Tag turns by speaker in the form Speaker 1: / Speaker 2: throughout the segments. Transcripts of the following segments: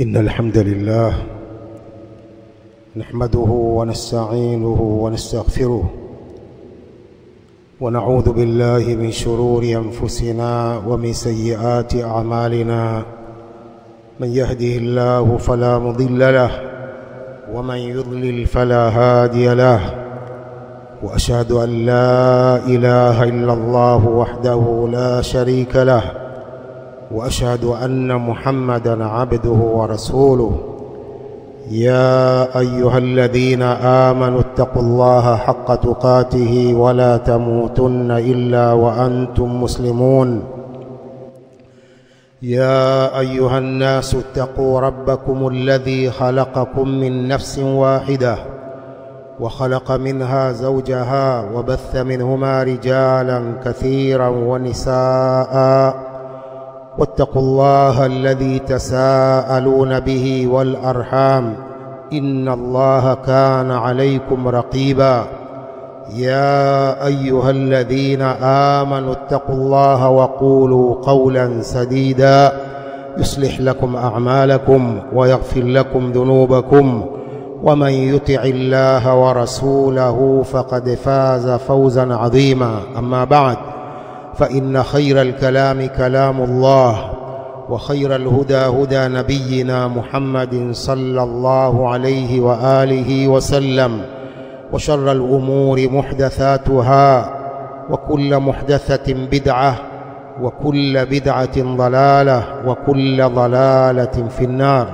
Speaker 1: إن الحمد لله نحمده ونستعينه ونستغفره ونعوذ بالله من شرور أنفسنا ومن سيئات أعمالنا. من يهده الله فلا مضل له ومن يضلل فلا هادي له، وأشهد أن لا إله إلا الله وحده لا شريك له، وأشهد أن محمدًا عبده ورسوله. يا أيها الذين آمنوا اتقوا الله حق تقاته ولا تموتن إلا وأنتم مسلمون. يا أيها الناس اتقوا ربكم الذي خلقكم من نفس واحدة وخلق منها زوجها وبث منهما رجالا كثيرا ونساء، واتقوا الله الذي تساءلون به والأرحام إن الله كان عليكم رقيبا. يا أيها الذين آمنوا اتقوا الله وقولوا قولا سديدا يصلح لكم أعمالكم ويغفر لكم ذنوبكم، ومن يطع الله ورسوله فقد فاز فوزا عظيما. أما بعد، فإن خير الكلام كلام الله، وخير الهدى هدى نبينا محمد صلى الله عليه وآله وسلم، وشر الأمور محدثاتها، وكل محدثة بدعة، وكل بدعة ضلالة، وكل ضلالة في النار.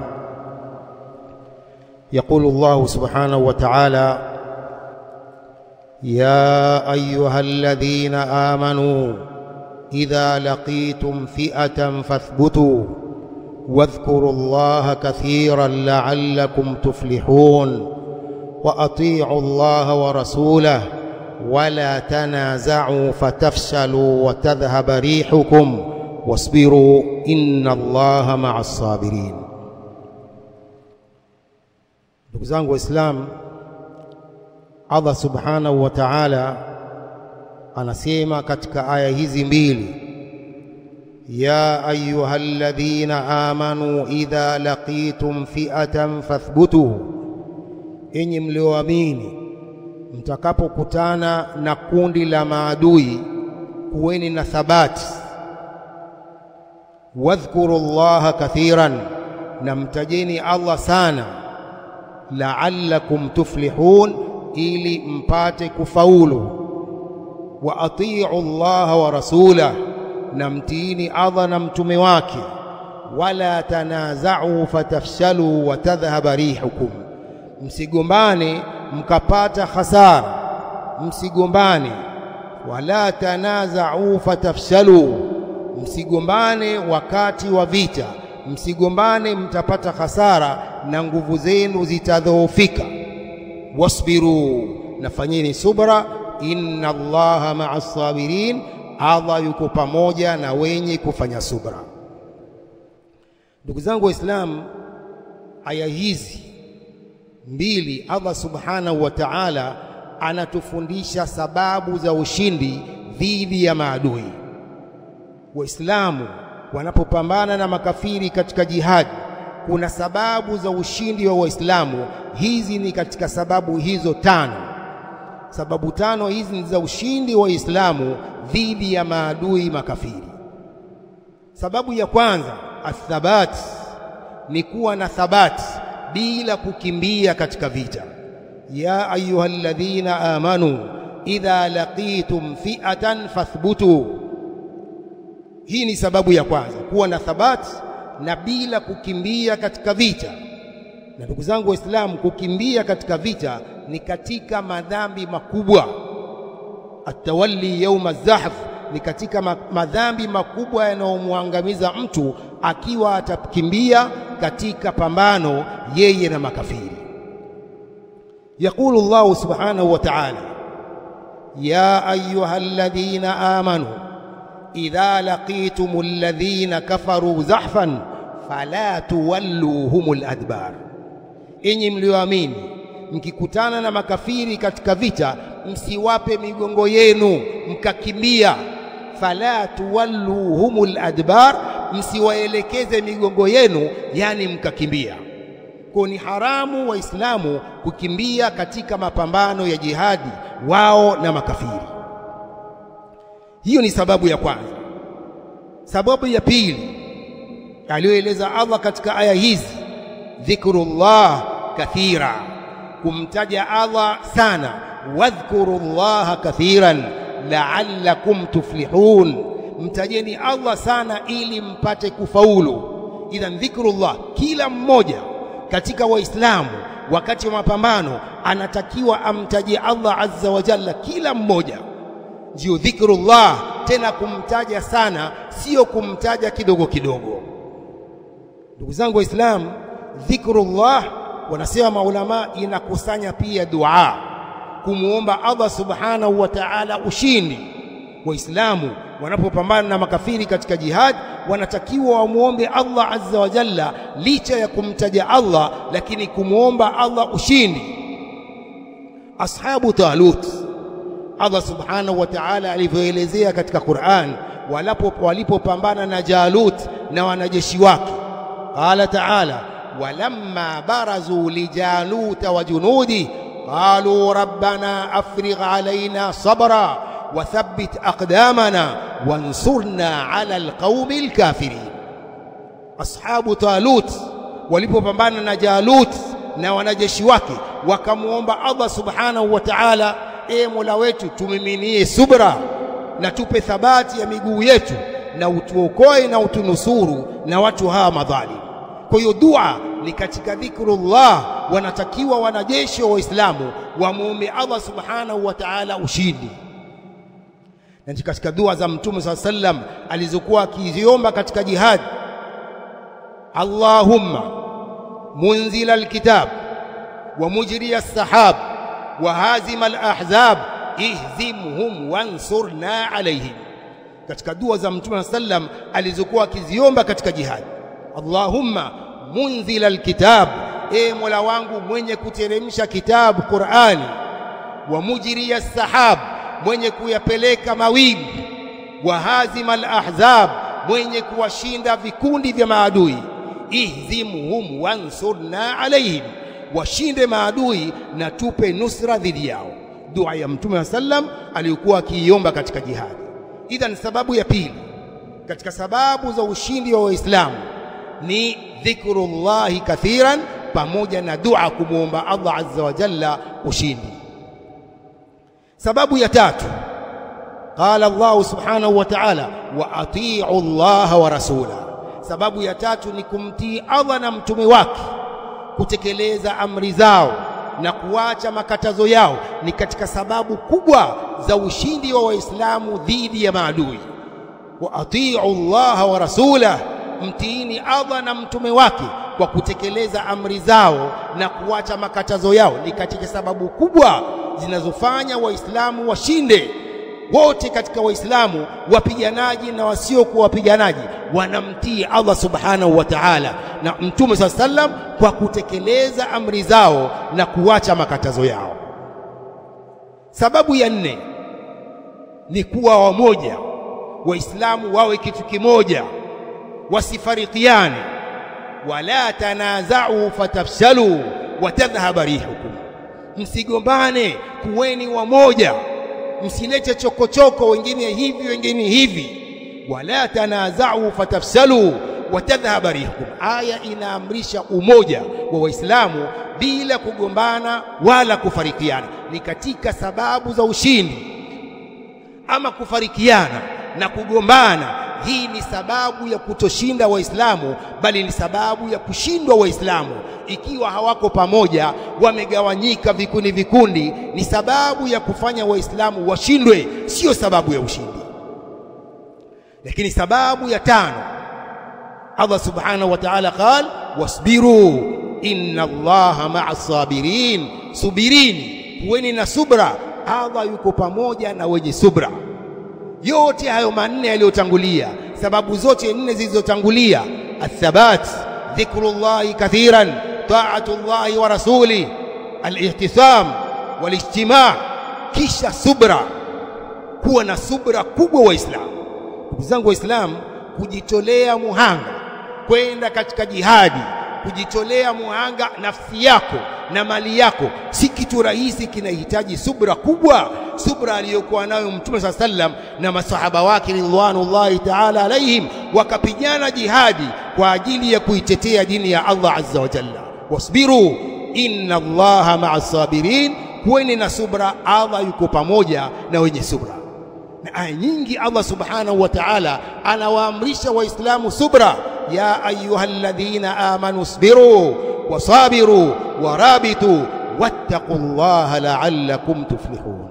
Speaker 1: يقول الله سبحانه وتعالى: يا أيها الذين آمنوا إذا لقيتم فئة فاثبتوا واذكروا الله كثيرا لعلكم تفلحون، وأطيعوا الله ورسوله ولا تنازعوا فتفشلوا وتذهب ريحكم واصبروا إن الله مع الصابرين. ndugu zangu Waislamu, Allah subhanahu wa ta'ala anasema katika aya hizi mbili: ya ayyuhalladhina amanu idha laqitum fi'atan fathbutu, enyi mlioamini mtakapokutana na kundi la maadui kuweni na thabati. Wadhkurullaha kathiran, na mtajeni Allah sana. La'allakum tuflihun, ili mpate kufaulu. Wa atii'u Allah wa rasulah, na mtiini Allah na mtume wake. Wala tanaza'u fatafshalu wa tadhhaba rihukum, msigombane mkapata hasara. Msigombane. Wala tanaza'u fatafshalu, msigombane wakati wa vita. Msigombane mtapata hasara na nguvu zenu zitadhoofika. Wasbiru, nafanyeni subra, inna Allaha ma'as sabirin, Allah yuko pamoja na wenye kufanya subra. Ndugu zangu Waislamu, aya hizi mbili Allah subhanahu wa ta'ala anatufundisha sababu za ushindi dhidi ya maadui. Waislamu wanapopambana na makafiri katika jihad, kuna sababu za ushindi wa Waislamu. Hizi ni katika sababu hizo tano. Sababu tano hizi ni za ushindi wa Waislamu dhidi ya maadui makafiri. Sababu ya kwanza, athabat, ni kuwa na thabati bila kukimbia katika vita. Ya ayyuhalladhina amanu idha laqitum fi'atan fathbutu. Hii ni sababu ya kwanza, kuwa na thabati na bila kukimbia katika vita. Na ndugu zangu Waislamu, kukimbia katika vita ni katika madhambi makubwa. Atawalli yawma zahf ni katika madhambi makubwa yanayomwangamiza mtu akiwa atakimbia katika pambano yeye na makafiri. Yaqulu Allah subhanahu wa ta'ala: ya ayyuhalladhina amanu idha laqitumul ladhina kafaru zahfan fala tuwalluhumul adbar, enyi mlioamini mkikutana na makafiri katika vita msiwape migongo yenu mkakimbia. Fala tuwalluhumul adbar, msiwaelekeze migongo yenu, yani mkakimbia. Kwa ni haramu waislamu kukimbia katika mapambano ya jihadi wao na makafiri. Hiyo ni sababu ya kwanza. Sababu ya pili aliyoeleza Allah katika aya hizi, dhikrullah kathira, kumtaja Allah sana. Wadhkurullaha kathiran la'allakum tuflihun, mtajeni Allah sana ili mpate kufaulu. Idhan dhikrullah, kila mmoja katika waislamu wakati wa mapambano anatakiwa amtaje Allah azza wa jalla, kila mmoja. Ndio dhikrullah, tena kumtaja sana, sio kumtaja kidogo kidogo. Ndugu zangu waislamu, dhikrullah wanasema maulama inakusanya pia dua, kumuomba Allah subhanahu wa ta'ala ushindi. Waislamu wanapopambana na makafiri katika jihad wanatakiwa wamuombe Allah azza wa jalla, licha ya kumtaja Allah lakini kumuomba Allah ushindi. Ashabu Talut, Allah subhanahu wa ta'ala alivyoelezea katika Qur'an walipopambana na Jalut na wanajeshi wake, qala ta'ala walamma barazu lijaluta wa junudi qalu rabbana afrigh alaina sabra wathabbit aqdamana wansurna ala alqaumi alkafirin. Ashabu Talut walipopambana na Jalut na wanajeshi wake wakamuomba Allah subhanahu wa ta'ala, e Mola wetu, tumiminie subra na tupe thabati ya miguu yetu na utuokoe na utunusuru na watu hawa madhalim. Kwa hiyo dua ni katika dhikrullah, wanatakiwa wanajeshi wa Waislamu wamuombe Allah subhanahu wa ta'ala ushindi. Na katika dua za Mtume sallallahu alaihi wasallam alizokuwa akiziomba katika jihad, Allahumma munzila alkitab wa mujriya as-sahab wa hazima al-ahzab ihzimhum wansurna alayhim. Katika dua za Mtume sallallahu alaihi wasallam alizokuwa akiziomba katika jihad, Allahumma munzila alkitab, e Mola wangu mwenye kuteremsha kitabu Qur'ani, wa mujriya as-sahab, mwenye kuyapeleka mawingu, wa hazima al-ahzab, mwenye kuwashinda vikundi vya maadui, ihzimhum wansurna alayhim, washinde maadui na tupe nusra dhidi yao. Dua ya Mtume sallam aliyokuwa akiiomba katika jihad. Idhan sababu ya pili katika sababu za ushindi wa Waislamu ni dhikrullahi kathiran, pamoja na dua kumuomba Allah azza wa jalla ushindi. Sababu ya tatu, qala Allah subhanahu wa ta'ala wa atii'u Allah wa rasula. Sababu ya tatu ni kumtii Allah na mtume wake, kutekeleza amri zao na kuacha makatazo yao, ni katika sababu kubwa za ushindi wa Waislamu dhidi ya maadui. Wa atii'u Allah wa rasula, mtiini Allah na mtume wake kwa kutekeleza amri zao na kuacha makatazo yao, ni katika sababu kubwa zinazofanya Waislamu washinde. Wote katika Waislamu, wapiganaji na wasiokuwa wapiganaji, wanamtii Allah subhanahu wa ta'ala na Mtume sallam kwa kutekeleza amri zao na kuacha makatazo yao. Sababu ya nne ni kuwa wamoja, Waislamu wawe kitu kimoja, wasifarikiane. Wala tanaza'u fatafshalu wa tadhhaba rihukum, msigombane, kuweni wamoja, msilete chokochoko, wengine hivi wengine hivi. Wala tanaza'u fatafshalu wa tadhhaba rihukum, aya inaamrisha umoja wa Waislamu bila kugombana wala kufarikiana, ni katika sababu za ushindi. Ama kufarikiana na kugombana, hii ni sababu ya kutoshinda Waislamu, bali ni sababu ya kushindwa Waislamu. Ikiwa hawako pamoja, wamegawanyika vikundi vikundi, ni sababu ya kufanya Waislamu washindwe, sio sababu ya ushindi. Lakini sababu ya tano, Allah subhanahu wa ta'ala qala wasbiru inna Allaha ma'as sabirin, subirini, kuweni na subra, Allah yuko pamoja na wenye subra. Yote hayo manne yaliyotangulia, sababu zote nne zilizotangulia, athabat, dhikrullahi kathiran, ta'atullahi wa rasuli, al-ihtisam wal-ijtima', kisha subra, kuwa na subra kubwa Waislamu. Ndugu zangu Waislamu, kujitolea muhanga kwenda katika jihadi, kujitolea muhanga nafsi yako na mali yako si kitu rahisi, kinahitaji subra kubwa, subra aliyokuwa nayo Mtume sallam na masahaba wake ridwanullahi ta'ala alaihim, wakapigana jihadi kwa ajili ya kuitetea dini ya Allah azza wa jalla. Wasbiru inna Allaha ma'as sabirin, kuweni na subra, Allah yuko pamoja na wenye subra. Na aya nyingi Allah subhanahu wa ta'ala anawaamrisha waislamu subra, ya ayyuhalladhina amanu isbiru wasabiru warabitu wattaqullaha la'allakum tuflihun.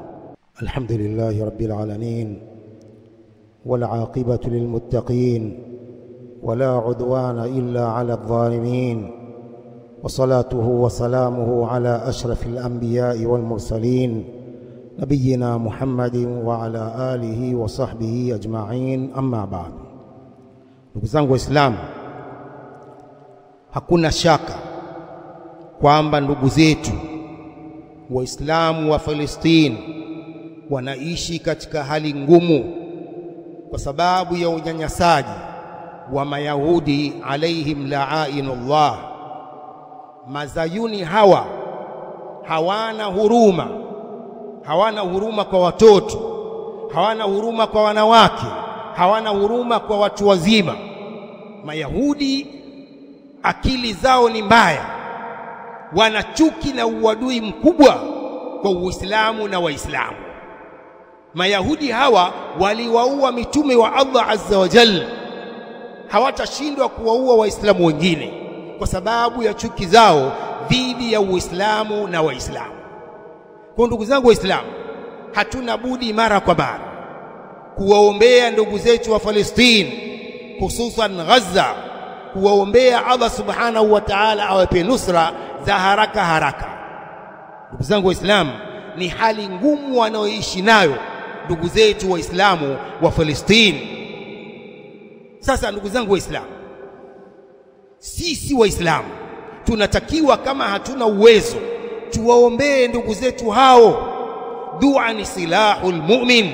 Speaker 1: Alhamdulillahi rabbil alamin wal 'aqibatu lil muttaqin wala 'udwana illa 'ala adh-dhalimin wa salatuhu wa salamuhu ala ashrafil anbiya'i wal mursalin nabiyina Muhammadin wa ala alihi wa sahbihi ajma'in, amma ba'd. Ndugu zangu Waislamu, hakuna shaka kwamba ndugu zetu Waislamu wa Palestina wanaishi katika hali ngumu kwa sababu ya unyanyasaji wa Mayahudi alaihim la'inullah. Mazayuni hawa hawana huruma, hawana huruma kwa watoto, hawana huruma kwa wanawake, hawana huruma kwa watu wazima. Mayahudi akili zao ni mbaya, wana chuki na uadui mkubwa kwa Uislamu na Waislamu. Mayahudi hawa waliwaua mitume wa Allah azza wa jalla, hawatashindwa kuwaua Waislamu wengine kwa sababu ya chuki zao dhidi ya Uislamu na Waislamu. Kwa ndugu zangu Waislamu, hatuna budi mara kwa mara kuwaombea ndugu zetu wa Palestina, hususan Gaza, kuwaombea Allah subhanahu wa ta'ala awape nusra za haraka. Ndugu zangu Waislamu, ni hali ngumu wanaoishi nayo ndugu zetu Waislamu wa Palestina. Sasa ndugu zangu Waislamu, sisi Waislamu tunatakiwa, kama hatuna uwezo, tuwaombee ndugu zetu hao. Dua ni silahul mu'min,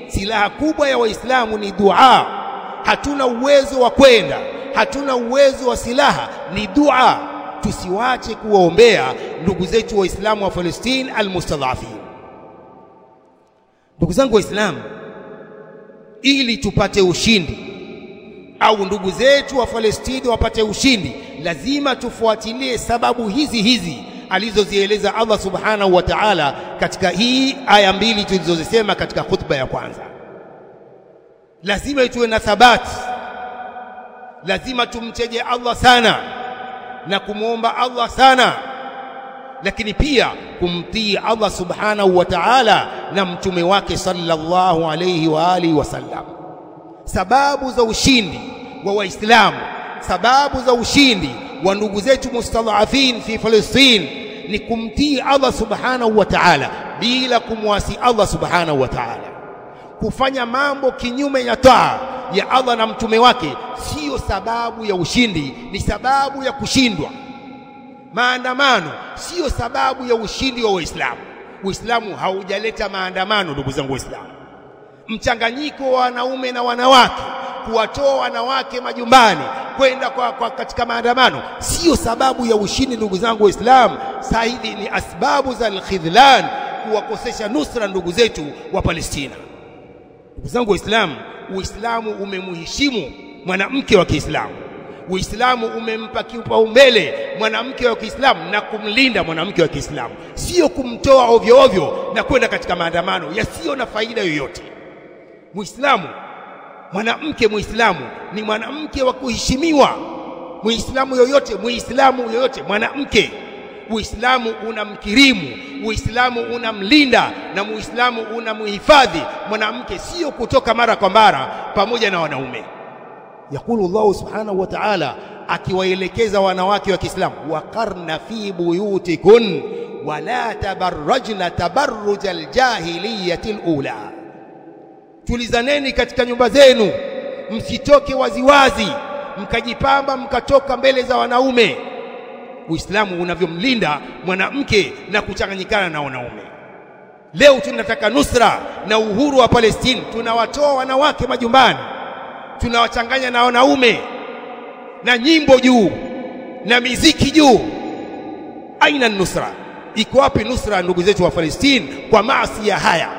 Speaker 1: silaha kubwa ya Waislamu ni dua. Hatuna uwezo wa kwenda, hatuna uwezo wa silaha, ni dua. Tusiwache kuwaombea ndugu zetu Waislamu wa Palestina almustadhafin. Ndugu zangu Waislamu, ili tupate ushindi au ndugu zetu wa Palestina wapate ushindi, lazima tufuatilie sababu hizi alizozieleza Allah subhanahu wa ta'ala katika hii aya mbili tulizozisema katika khutba ya kwanza. Lazima tuwe na thabati, lazima tumteje Allah sana na kumuomba Allah sana, lakini pia kumtii Allah subhanahu wa ta'ala na mtume wake sallallahu alayhi wa alihi wasallam. Sababu za ushindi wa Waislamu, sababu za ushindi wa ndugu zetu mustadhafin fi Palestina ni kumtii Allah subhanahu wa ta'ala bila kumwasi Allah subhanahu wa ta'ala. Kufanya mambo kinyume ya taa ya Allah na mtume wake sio sababu ya ushindi, ni sababu ya kushindwa. Maandamano sio sababu ya ushindi wa Waislamu. Uislamu haujaleta maandamano ndugu zangu Waislamu. Mchanganyiko wa wanaume na wanawake, kuwatoa wanawake majumbani kwenda katika maandamano sio sababu ya ushindi ndugu zangu Waislamu. Sahihi ni asbabu za al-khidlan, kuwakosesha nusra ndugu zetu wa Palestina. Ndugu zangu Waislamu, Uislamu umemheshimu mwanamke wa Kiislamu. Uislamu umempa kipaumbele mwanamke wa Kiislamu na kumlinda mwanamke wa Kiislamu, sio kumtoa ovyo ovyo na kwenda katika maandamano yasiyo na faida yoyote. Muislamu, mwanamke Muislamu ni mwanamke wa kuheshimiwa. Muislamu yoyote mwanamke, Uislamu unamkirimu, Uislamu unamlinda, na Muislamu unamhifadhi mwanamke, sio kutoka mara kwa mara pamoja na wanaume. Yakulu Allah subhanahu wa ta'ala akiwaelekeza wanawake wa Kiislamu, waqarna fi buyutikun wala tabarrajna tabarrujal jahiliyatil ula, tulizaneni katika nyumba zenu, msitoke waziwazi mkajipamba mkatoka mbele za wanaume. Uislamu unavyomlinda mwanamke na kuchanganyikana na wanaume. Leo tunataka nusra na uhuru wa Palestina, tunawatoa wanawake majumbani, tunawachanganya na wanaume na nyimbo juu na miziki juu. Aina nusra? Iko wapi nusra ndugu zetu wa Palestina kwa maasi ya haya?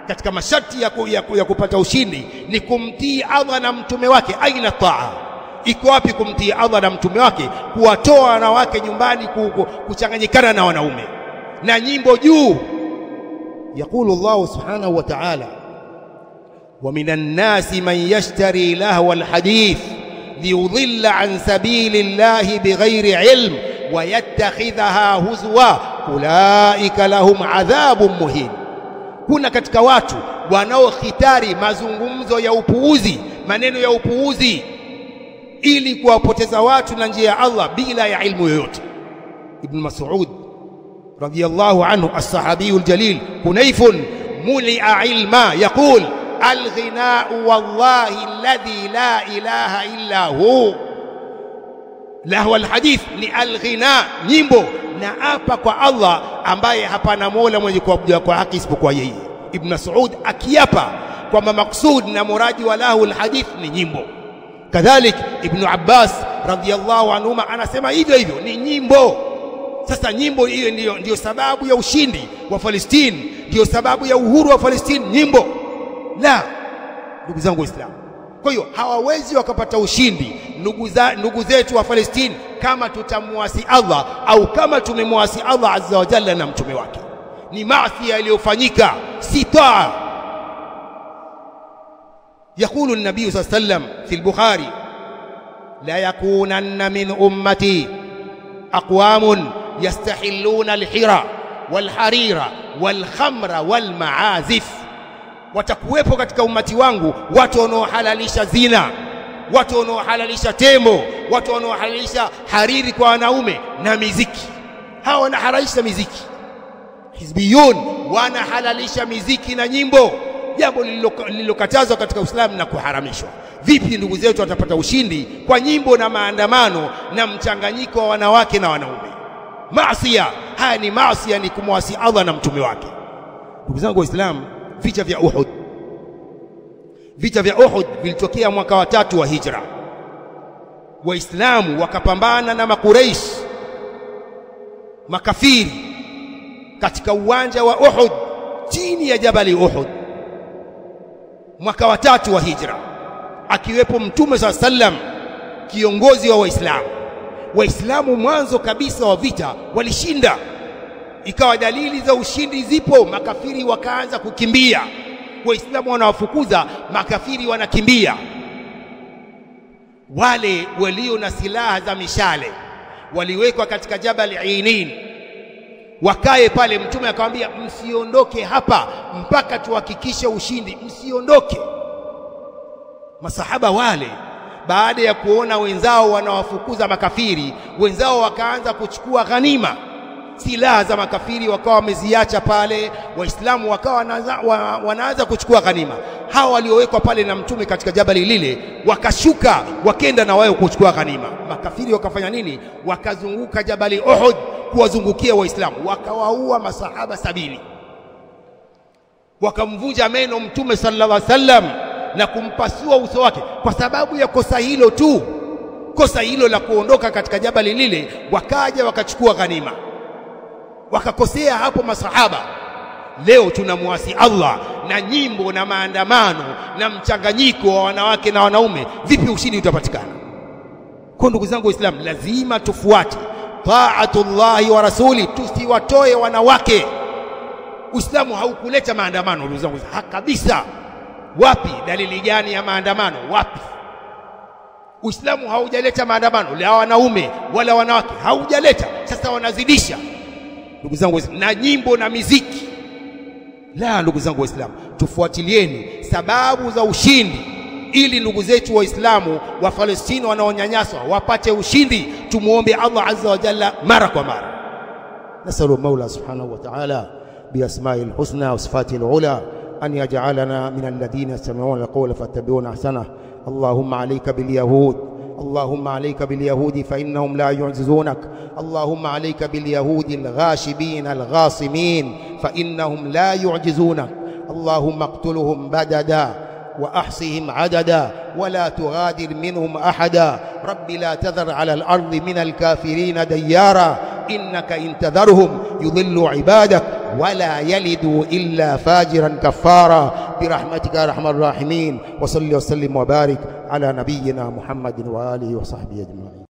Speaker 1: Katika masharti ya kupata ushindi ni kumtii Allah na mtume wake. Aina taa? Iko wapi kumtii Allah na mtume wake, kuwatoa wanawake nyumbani, kuchanganyikana na wanaume na nyimbo juu? Yaqulu Allah subhanahu wa ta'ala, wa minan nasi man yashtari lahwa alhadith liyudilla an sabilillahi bighairi ilm wa yattakhidhaha huzwa ulaika lahum adhabun muhin. Kuna katika watu wanaokhitari mazungumzo ya upuuzi, maneno ya upuuzi, ili kuwapoteza watu na njia ya Allah bila ya ilmu yoyote. Ibn Mas'ud radiyallahu anhu, as-sahabiyu al-jalil, kunayfun muli'a ilma, yaqul al-ghina'u wallahi alladhi la ilaha illa hu. Lahwa al-hadith ni al-ghina, nyimbo, na apa kwa Allah ambaye hapana mola mwenye kuabudiwa kwa haki isipokuwa yeye. Ibn Mas'ud akiapa kwamba maksud na muradi wa lahwa al-hadith ni nyimbo. Kadhalik Ibn Abbas radiyallahu anhuma anasema hivyo hivyo, ni nyimbo. Sasa nyimbo hiyo ndio sababu ya ushindi wa Palestina, ndio sababu ya uhuru wa Palestina, nyimbo? La, ndugu zangu Waislamu. Kwa hiyo hawawezi wakapata ushindi ndugu zetu wa Palestina kama tutamuasi Allah au kama tumemwasi Allah azza wa jalla na mtume wake. Ni maasi yaliyofanyika, si taa. يقول النبي صلى الله عليه وسلم في البخاري: لا يكونن من أمتي أقوام يستحلون الحرى والحرير والخمر والمعازف. watakuwepo katika umati wangu watu wanaohalalisha zina, watu wanaohalalisha tembo, watu wanaohalalisha hariri kwa wanaume na miziki. Hawa wanahalalisha miziki. Hizbiyun wanahalalisha miziki na nyimbo, jambo lililokatazwa katika Uislamu na kuharamishwa. Vipi ndugu zetu watapata ushindi kwa nyimbo na maandamano na mchanganyiko wa wanawake na wanaume? Maasiya haya ni maasiya, ni kumwasi Allah na mtume wake. Ndugu zangu Waislamu, vita vya Uhud vilitokea mwaka wa 3 wa Hijra. Waislamu wakapambana na Makuraish, makafiri, katika uwanja wa Uhud, chini ya jabali Uhud, mwaka wa 3 wa Hijra, akiwepo Mtume SAW, kiongozi wa Waislamu. Waislamu mwanzo kabisa wa vita walishinda, ikawa dalili za ushindi zipo, makafiri wakaanza kukimbia. Waislamu wanawafukuza, makafiri wanakimbia. Wale walio na silaha za mishale waliwekwa katika Jabal Ainin, wakae pale. Mtume akamwambia, msiondoke hapa mpaka tuhakikishe ushindi, msiondoke. Masahaba wale baada ya kuona wenzao wanawafukuza makafiri, wenzao wakaanza kuchukua ghanima. Silaha za makafiri wakawa wameziacha pale, Waislamu wakawa wanaanza kuchukua ghanima. Hawa waliowekwa pale na Mtume katika jabali lile wakashuka, wakenda na wao kuchukua ghanima. Makafiri wakafanya nini? Wakazunguka jabali Uhud kuwazungukia Waislamu, wakawaua masahaba 70, wakamvunja meno Mtume sallallahu alaihi wasallam na kumpasua uso wake kwa sababu ya kosa hilo tu, kosa hilo la kuondoka katika jabali lile. Wakaja wakachukua ghanima, wakakosea hapo masahaba. Leo tunamuasi Allah na nyimbo na maandamano na mchanganyiko wa wanawake na wanaume. Vipi ushindi utapatikana? Kwa ndugu zangu Waislamu, lazima tufuate taatullahi wa rasuli, tusiwatoe wanawake. Uislamu haukuleta maandamano ndugu zangu kabisa. Wapi dalili gani ya maandamano? Wapi? Uislamu haujaleta maandamano la wanaume wala wanawake, haujaleta. Sasa wanazidisha ndugu zangu na nyimbo na miziki. La, ndugu zangu Waislamu, tufuatilieni sababu za ushindi ili ndugu zetu Waislamu wa Palestina wanaonyanyaswa wapate ushindi. Tumuombe Allah azza wa jalla mara kwa mara. Nasallu Mola subhanahu wa ta'ala bi asma'il husna wa sifatil ula أن يجعلنا من الذين يستمعون القول فاتبعون أحسنه. اللهم عليك باليهود، اللهم عليك باليهود فإنهم لا يعجزونك. اللهم عليك باليهود الغاشبين الغاصمين فإنهم لا يعجزونك. اللهم اقتلهم بددا، وأحصهم عددا ولا تغادر منهم أحدا رب لا تذر على الأرض من الكافرين ديارا إنك إن تذرهم يضلوا عبادك ولا يلدوا إلا فاجرا كفارا برحمتك يا أرحم الراحمين. وصلي وسلم وبارك على نبينا محمد وآله وصحبه أجمعين.